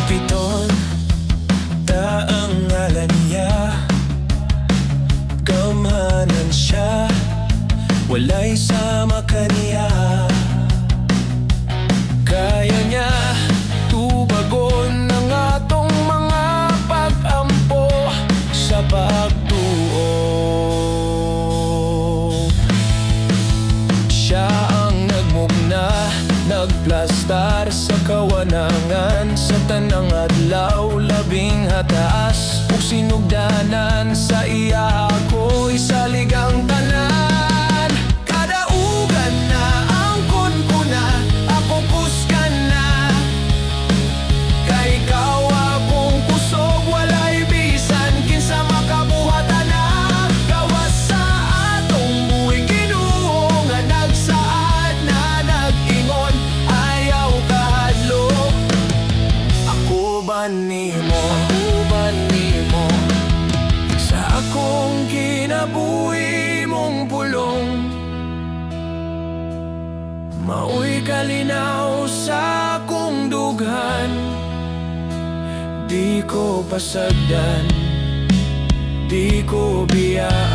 Piton, daang ngalan niya, gamanan siya, walay sama kaniya. Kaya niya tubagon ang atong mga pag-ampo sa pagtuo. Siya ang nagmugna, nagplastar sa kawanangan, sa tanang adlaw, labing hataas ug sinugdanan. Sa iya ako'y saligang tanan. Kadaugan na ang kunkuna, ako kuskan na. Kay ikaw akong kusog, walay bisan kinsa makabuhatan na. Gawas sa atong buhay Ginoo nga nagsaad na nag-ingon, ayaw kahadlok. Ako ba nimo sa akong kinabuhi mong pulong? Maoy kalinaw sa akong dughan, di ko pasagdan, di ko biyaan.